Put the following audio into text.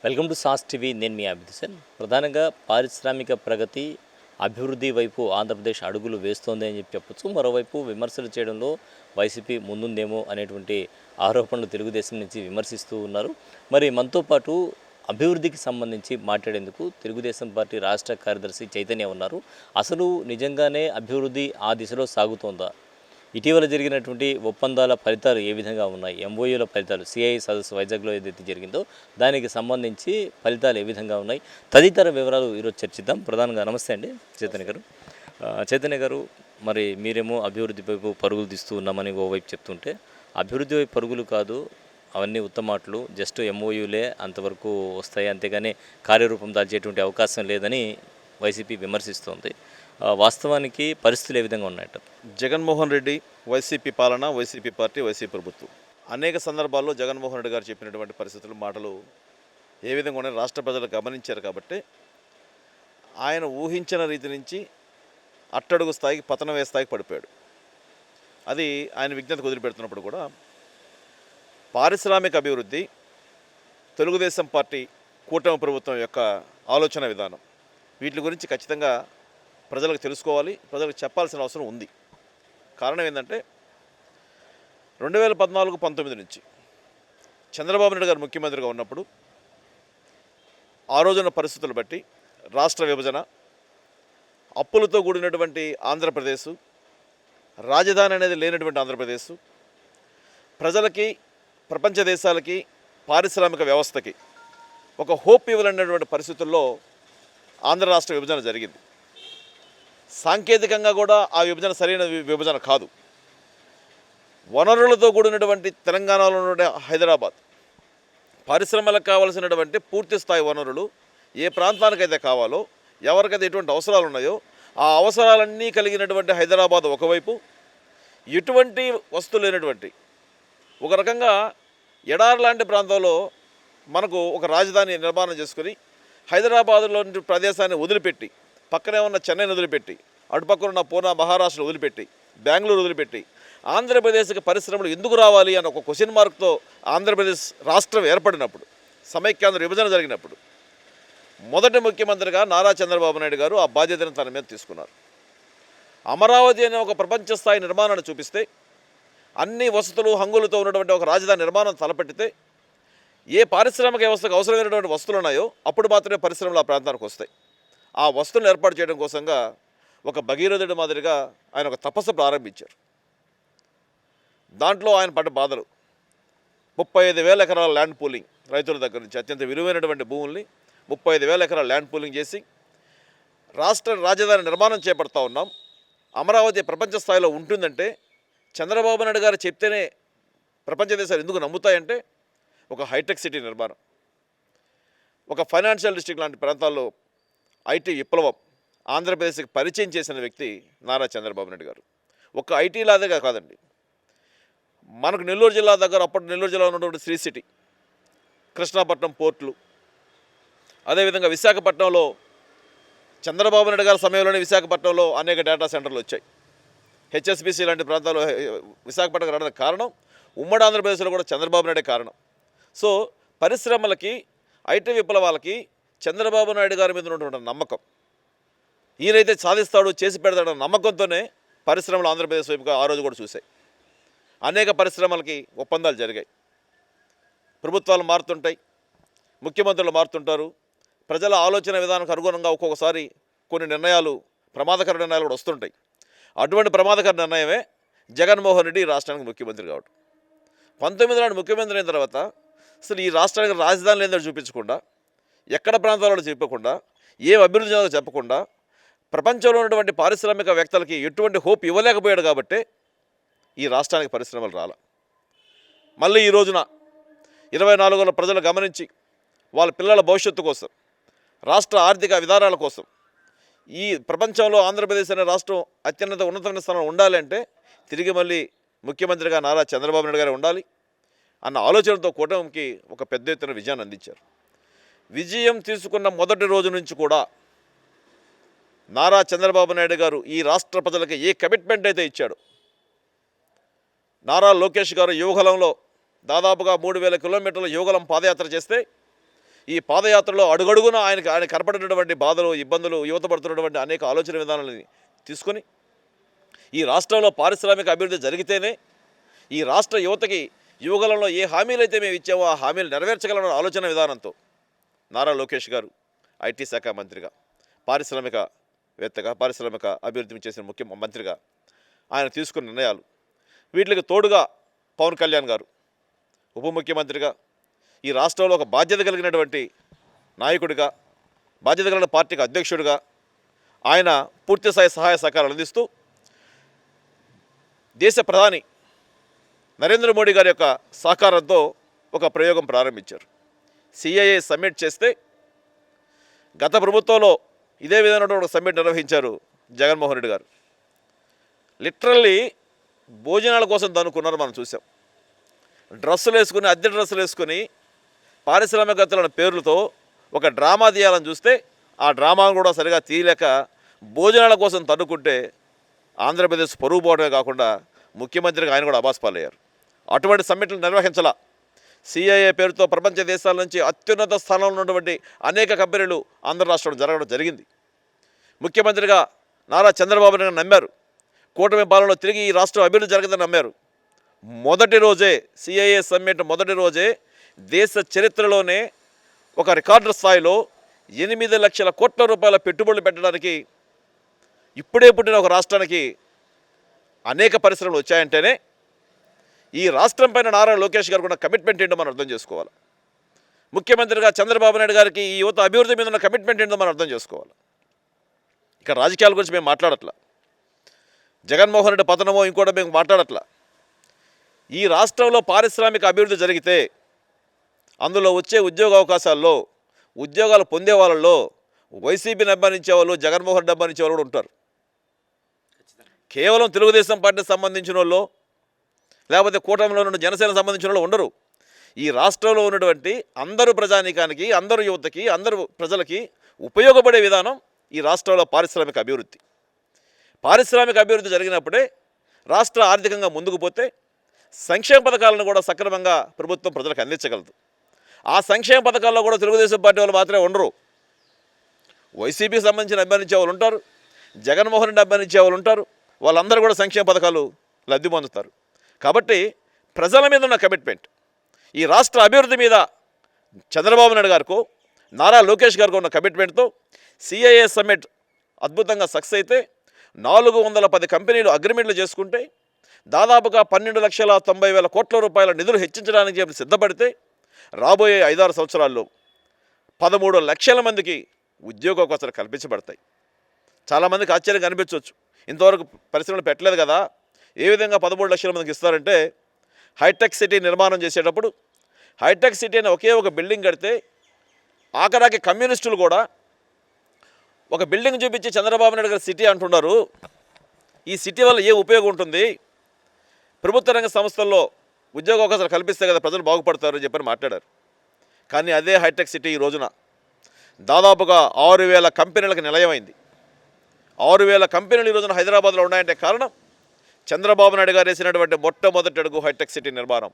Welcome to sauce TV. నేను మీ అభిదిసన్. ప్రధానంగా పారిశ్రామిక ప్రగతి అభివృద్ధి వైపు ఆంధ్రప్రదేశ్ అడుగులు వేస్తోంది అని చెప్పొచ్చు. మరోవైపు విమర్శలు చేయడంలో వైసీపీ ముందుందేమో అనేటువంటి ఆరోపణలు తెలుగుదేశం నుంచి విమర్శిస్తూ ఉన్నారు. మరి మనతో పాటు అభివృద్ధికి సంబంధించి మాట్లాడేందుకు తెలుగుదేశం పార్టీ రాష్ట్ర కార్యదర్శి చైతన్య ఉన్నారు. అసలు నిజంగానే అభివృద్ధి ఆ దిశలో సాగుతోందా? ఇటీవల జరిగినటువంటి ఒప్పందాల ఫలితాలు ఏ విధంగా ఉన్నాయి? ఎంఓయూల ఫలితాలు సిఐ సదస్సు వైజాగ్లో ఏదైతే జరిగిందో దానికి సంబంధించి ఫలితాలు ఏ విధంగా ఉన్నాయి? తదితర వివరాలు ఈరోజు చర్చిద్దాం. ప్రధానంగా నమస్తే అండి చైతన్య గారు. చైతన్య గారు, మరి మీరేమో అభివృద్ధి వైపు పరుగులు తీస్తూ ఉన్నామని ఓవైపు చెప్తుంటే, అభివృద్ధి వైపు పరుగులు కాదు, అవన్నీ ఉత్తమాటలు, జస్ట్ ఎంఓయూలే అంతవరకు వస్తాయి, అంతేగాని కార్యరూపం దాల్చేటువంటి అవకాశం లేదని వైసీపీ విమర్శిస్తోంది. వాస్తవానికి పరిస్థితులు ఏ విధంగా ఉన్నాయట? జగన్మోహన్ రెడ్డి, వైసీపీ పాలన, వైసీపీ పార్టీ, వైసీపీ ప్రభుత్వం అనేక సందర్భాల్లో జగన్మోహన్ రెడ్డి గారు చెప్పినటువంటి పరిస్థితులు, మాటలు ఏ విధంగా ఉన్నాయి రాష్ట్ర ప్రజలు గమనించారు. కాబట్టి ఆయన ఊహించిన రీతి నుంచి అట్టడుగు స్థాయికి, పతనమే స్థాయికి పడిపోయాడు. అది ఆయన విజ్ఞతకు వదిలిపెడుతున్నప్పుడు కూడా పారిశ్రామిక అభివృద్ధి తెలుగుదేశం పార్టీ కూటమి ప్రభుత్వం యొక్క ఆలోచన విధానం, వీటి గురించి ఖచ్చితంగా ప్రజలకు తెలుసుకోవాలి, ప్రజలకు చెప్పాల్సిన అవసరం ఉంది. కారణం ఏంటంటే 2014-19 నుంచి చంద్రబాబు నాయుడు గారు ముఖ్యమంత్రిగా ఉన్నప్పుడు ఆ రోజున పరిస్థితులు బట్టి రాష్ట్ర విభజన, అప్పులతో కూడినటువంటి ఆంధ్రప్రదేశ్, రాజధాని అనేది లేనటువంటి ఆంధ్రప్రదేశ్, ప్రజలకి, ప్రపంచ దేశాలకి, పారిశ్రామిక వ్యవస్థకి ఒక హోప్ ఇవ్వాలనేటువంటి పరిస్థితుల్లో ఆంధ్ర రాష్ట్ర విభజన జరిగింది. సాంకేతికంగా కూడా ఆ విభజన సరైన విభజన కాదు. వనరులతో కూడినటువంటి తెలంగాణలో ఉన్న హైదరాబాద్, పరిశ్రమలకు కావాల్సినటువంటి పూర్తి స్థాయి వనరులు ఏ ప్రాంతానికైతే కావాలో, ఎవరికైతే ఎటువంటి అవసరాలు ఉన్నాయో ఆ అవసరాలన్నీ కలిగినటువంటి హైదరాబాద్ ఒకవైపు, ఎటువంటి వస్తువు లేనటువంటి ఒక రకంగా ఎడారి లాంటి ప్రాంతంలో మనకు ఒక రాజధాని నిర్మాణం చేసుకుని హైదరాబాద్లోని ప్రదేశాన్ని వదిలిపెట్టి, పక్కనే ఉన్న చెన్నైని వదిలిపెట్టి, అటుపక్కన ఉన్న పూనా మహారాష్ట్రను వదిలిపెట్టి, బెంగళూరు వదిలిపెట్టి ఆంధ్రప్రదేశ్కి పరిశ్రమలు ఎందుకు రావాలి అన్న ఒక క్వశ్చన్ మార్క్తో ఆంధ్రప్రదేశ్ రాష్ట్రం ఏర్పడినప్పుడు, సమైక్యాంధ్ర విభజన జరిగినప్పుడు మొదటి ముఖ్యమంత్రిగా నారా చంద్రబాబు నాయుడు గారు ఆ బాధ్యతను తన మీద తీసుకున్నారు. అమరావతి అనే ఒక ప్రపంచ స్థాయి నిర్మాణాన్ని చూపిస్తే, అన్ని వసతులు హంగులతో ఉన్నటువంటి ఒక రాజధాని నిర్మాణం తలపెట్టితే, ఏ పారిశ్రామిక వ్యవస్థకు అవసరమైనటువంటి వస్తువులు ఉన్నాయో అప్పుడు మాత్రమే పరిశ్రమలు ఆ ప్రాంతానికి వస్తాయి. ఆ వస్తువులను ఏర్పాటు చేయడం కోసంగా ఒక భగీరథుడి మాదిరిగా ఆయన ఒక తపస్సు ప్రారంభించారు. దాంట్లో ఆయన పడ్డ బాధలు, 35,000 ఎకరాల ల్యాండ్ పూలింగ్, రైతుల దగ్గర నుంచి అత్యంత విలువైనటువంటి భూముల్ని 35,000 ఎకరాల ల్యాండ్ పూలింగ్ చేసి రాష్ట్ర రాజధాని నిర్మాణం చేపడతా ఉన్నాం. అమరావతి ప్రపంచ స్థాయిలో ఉంటుందంటే చంద్రబాబు నాయుడు గారు చెప్తేనే ప్రపంచ దేశాలు ఎందుకు నమ్ముతాయంటే, ఒక హైటెక్ సిటీ నిర్మాణం, ఒక ఫైనాన్షియల్ డిస్ట్రిక్ట్ లాంటి ప్రాంతాల్లో ఐటీ విప్లవం ఆంధ్రప్రదేశ్కి పరిచయం చేసిన వ్యక్తి నారా చంద్రబాబు నాయుడు గారు. ఒక ఐటీ లాగా కాదండి, మనకు నెల్లూరు జిల్లా దగ్గర, అప్పటి నెల్లూరు జిల్లా ఉన్నటువంటి శ్రీ సిటీ, కృష్ణాపట్నం పోర్టులు, అదేవిధంగా విశాఖపట్నంలో చంద్రబాబు నాయుడు గారి సమయంలోనే విశాఖపట్నంలో అనేక డేటా సెంటర్లు వచ్చాయి. హెచ్ఎస్బిసి లాంటి ప్రాంతాల్లో విశాఖపట్నం రావడానికి కారణం ఉమ్మడి ఆంధ్రప్రదేశ్లో కూడా చంద్రబాబు నాయుడే కారణం. సో పరిశ్రమలకి, ఐటీ విప్లవాలకి చంద్రబాబు నాయుడు గారి మీద ఉన్నటువంటి నమ్మకం, ఈయనైతే సాధిస్తాడు, చేసి పెడతాడన్న నమ్మకంతోనే పరిశ్రమలు ఆంధ్రప్రదేశ్ వైపుగా ఆ రోజు కూడా చూశాయి. అనేక పరిశ్రమలకి ఒప్పందాలు జరిగాయి. ప్రభుత్వాలు మారుతుంటాయి, ముఖ్యమంత్రులు మారుతుంటారు, ప్రజల ఆలోచన విధానానికి అనుగుణంగా ఒక్కొక్కసారి కొన్ని నిర్ణయాలు, ప్రమాదకర నిర్ణయాలు కూడా వస్తుంటాయి. అటువంటి ప్రమాదకర నిర్ణయమే జగన్మోహన్ రెడ్డి రాష్ట్రానికి ముఖ్యమంత్రి కావడం. 19 నాడు ముఖ్యమంత్రి అయిన తర్వాత అసలు ఈ రాష్ట్రానికి రాజధాని లేదని చూపించకుండా, ఎక్కడ ప్రాంతాలలో చెప్పకుండా, ఏం అభివృద్ధి చేయాలో చెప్పకుండా, ప్రపంచంలో ఉన్నటువంటి పారిశ్రామికవేత్తలకి ఎటువంటి హోప్ ఇవ్వలేకపోయాడు. కాబట్టే ఈ రాష్ట్రానికి పరిశ్రమలు రాల. మళ్ళీ ఈ రోజున 24లో ప్రజలు గమనించి వాళ్ళ పిల్లల భవిష్యత్తు కోసం, రాష్ట్ర ఆర్థిక విధానాల కోసం, ఈ ప్రపంచంలో ఆంధ్రప్రదేశ్ అనే రాష్ట్రం అత్యున్నత ఉన్నతమైన స్థానంలో ఉండాలి అంటే తిరిగి మళ్ళీ ముఖ్యమంత్రిగా నారా చంద్రబాబు నాయుడు గారు ఉండాలి అన్న ఆలోచనతో కూటమికి ఒక పెద్ద ఎత్తున విజయాన్ని అందించారు. విజయం తీసుకున్న మొదటి రోజు నుంచి కూడా నారా చంద్రబాబు నాయుడు గారు ఈ రాష్ట్ర ప్రజలకి ఏ కమిట్మెంట్ అయితే ఇచ్చాడో, నారా లోకేష్ గారు యువగలంలో దాదాపుగా 3,000 కిలోమీటర్ల యువగలం పాదయాత్ర చేస్తే ఈ పాదయాత్రలో అడుగడుగున ఆయన కనపడినటువంటి బాధలు, ఇబ్బందులు, యువత పడుతున్నటువంటి అనేక ఆలోచన విధానాలని తీసుకొని ఈ రాష్ట్రంలో పారిశ్రామిక అభివృద్ధి జరిగితేనే ఈ రాష్ట్ర యువతకి యువగలంలో ఏ హామీలు అయితే మేము ఇచ్చామో ఆ హామీలు నెరవేర్చగలమన్న ఆలోచన విధానంతో నారా లోకేష్ గారు ఐటీ శాఖ మంత్రిగా, పారిశ్రామికవేత్తగా, పారిశ్రామిక అభివృద్ధి చేసిన మంత్రిగా ఆయన తీసుకున్న నిర్ణయాలు, వీటికి తోడుగా పవన్ కళ్యాణ్ గారు ఉప ముఖ్యమంత్రిగా ఈ రాష్ట్రంలో ఒక బాధ్యత కలిగినటువంటి నాయకుడిగా, బాధ్యత కలిగిన పార్టీకి అధ్యక్షుడిగా ఆయన పూర్తిస్థాయి సహాయ సహకారాలు అందిస్తూ దేశ ప్రధాని నరేంద్ర మోడీ గారి యొక్క సహకారంతో ఒక ప్రయోగం ప్రారంభించారు. సిఐఏ సమ్మిట్ చేస్తే గత ప్రభుత్వంలో ఇదే విధమైన ఒక సమ్మిట్ నిర్వహించారు జగన్మోహన్ రెడ్డి గారు. లిటరల్లీ భోజనాల కోసం దనుకున్నారు, మనం చూసాం. డ్రెస్సులు వేసుకుని, అద్దె డ్రెస్సులు వేసుకుని పారిశ్రామికవేత్తల పేర్లతో ఒక డ్రామా తీయాలని చూస్తే ఆ డ్రామాను కూడా సరిగా తీయలేక భోజనాల కోసం తన్నుకుంటే ఆంధ్రప్రదేశ్ పరువు పోవడమే కాకుండా ముఖ్యమంత్రికి ఆయన కూడా అబాస్పాలయ్యారు. అటువంటి సమ్మిట్లు నిర్వహించాల. సిఐఏ పేరుతో ప్రపంచ దేశాల నుంచి అత్యున్నత స్థానంలో ఉన్నటువంటి అనేక కంపెనీలు ఆంధ్ర రాష్ట్రంలో జరగడం జరిగింది. ముఖ్యమంత్రిగా నారా చంద్రబాబు నాయుడు నమ్మారు. కూటమి పాలనలో తిరిగి ఈ రాష్ట్రం అభివృద్ధి జరగదని నమ్మారు. మొదటి రోజే సిఐఏ సమ్మిట్ మొదటి రోజే దేశ చరిత్రలోనే ఒక రికార్డు స్థాయిలో 8 లక్షల కోట్ల రూపాయల పెట్టుబడులు పెట్టడానికి ఇప్పుడే పుట్టిన ఒక రాష్ట్రానికి అనేక పరిశ్రమలు వచ్చాయంటేనే ఈ రాష్ట్రం పైన నారా లోకేష్ గారు కూడా కమిట్మెంట్ ఏంటో మనం అర్థం చేసుకోవాలి. ముఖ్యమంత్రిగా చంద్రబాబు నాయుడు గారికి ఈ యువత అభివృద్ధి మీద ఉన్న కమిట్మెంట్ ఏంటో మనం అర్థం చేసుకోవాలి. ఇక రాజకీయాల గురించి మేము మాట్లాడట్లా, జగన్మోహన్ రెడ్డి పతనమో ఇంకోటి మేము మాట్లాడట్లా. ఈ రాష్ట్రంలో పారిశ్రామిక అభివృద్ధి జరిగితే అందులో వచ్చే ఉద్యోగ అవకాశాల్లో, ఉద్యోగాలు పొందే వాళ్ళల్లో వైసీపీని అభిమానించే వాళ్ళు, జగన్మోహన్ రెడ్డి అభిమానించే వాళ్ళు కూడా ఉంటారు. కేవలం తెలుగుదేశం పార్టీకి సంబంధించిన వాళ్ళు, లేకపోతే కూటమిలో ఉన్న జనసేనకు సంబంధించిన వాళ్ళు ఉండరు. ఈ రాష్ట్రంలో ఉన్నటువంటి అందరూ ప్రజానీకానికి, అందరూ యువతకి, అందరూ ప్రజలకి ఉపయోగపడే విధానం ఈ రాష్ట్రంలో పారిశ్రామిక అభివృద్ధి. పారిశ్రామిక అభివృద్ధి జరిగినప్పుడే రాష్ట్ర ఆర్థికంగా ముందుకు పోతే సంక్షేమ పథకాలను కూడా సక్రమంగా ప్రభుత్వం ప్రజలకు అందించగలదు. ఆ సంక్షేమ పథకాల్లో కూడా తెలుగుదేశం పార్టీ వాళ్ళు మాత్రమే ఉండరు. వైసీపీకి సంబంధించిన అభిమానించే వాళ్ళు ఉంటారు, జగన్మోహన్ రెడ్డి అభిమానించే వాళ్ళు ఉంటారు. వాళ్ళందరూ కూడా సంక్షేమ పథకాలు లబ్ధి పొందుతారు. కాబట్టి ప్రజల మీద ఉన్న కమిట్మెంట్, ఈ రాష్ట్ర అభివృద్ధి మీద చంద్రబాబు నాయుడు గారికో, నారా లోకేష్ గారికి ఉన్న కమిట్మెంట్తో సిఐఏ సమ్మిట్ అద్భుతంగా సక్సెస్ అయితే 410 కంపెనీలు అగ్రిమెంట్లు చేసుకుంటే దాదాపుగా 12,90,000 కోట్ల రూపాయల నిధులు హెచ్చించడానికి చెప్పి సిద్ధపడితే రాబోయే 5-6 సంవత్సరాల్లో 13 లక్షల మందికి ఉద్యోగ అవకాశాలు కల్పించబడతాయి. చాలామందికి ఆశ్చర్యంగా అనిపించవచ్చు, ఇంతవరకు పరిశ్రమలు పెట్టలేదు కదా, ఏ విధంగా 13 లక్షల మందికి ఇస్తారంటే, హైటెక్ సిటీ నిర్మాణం చేసేటప్పుడు హైటెక్ సిటీ అని ఒకే ఒక బిల్డింగ్ కడితే ఆఖరాకి కమ్యూనిస్టులు కూడా ఒక బిల్డింగ్ చూపించి చంద్రబాబు నాయుడు గారు సిటీ అంటున్నారు, ఈ సిటీ వల్ల ఏ ఉపయోగం ఉంటుంది, ప్రభుత్వ రంగ సంస్థల్లో ఉద్యోగ అవకాశాలు కల్పిస్తే కదా ప్రజలు బాగుపడతారు అని చెప్పని మాట్లాడారు. కానీ అదే హైటెక్ సిటీ ఈ రోజున దాదాపుగా 6,000 కంపెనీలకు నిలయమైంది. 6,000 కంపెనీలు ఈ రోజున హైదరాబాద్లో ఉన్నాయంటే కారణం చంద్రబాబు నాయుడు గారు వేసినటువంటి మొట్టమొదటి అడుగు హైటెక్ సిటీ నిర్మాణం.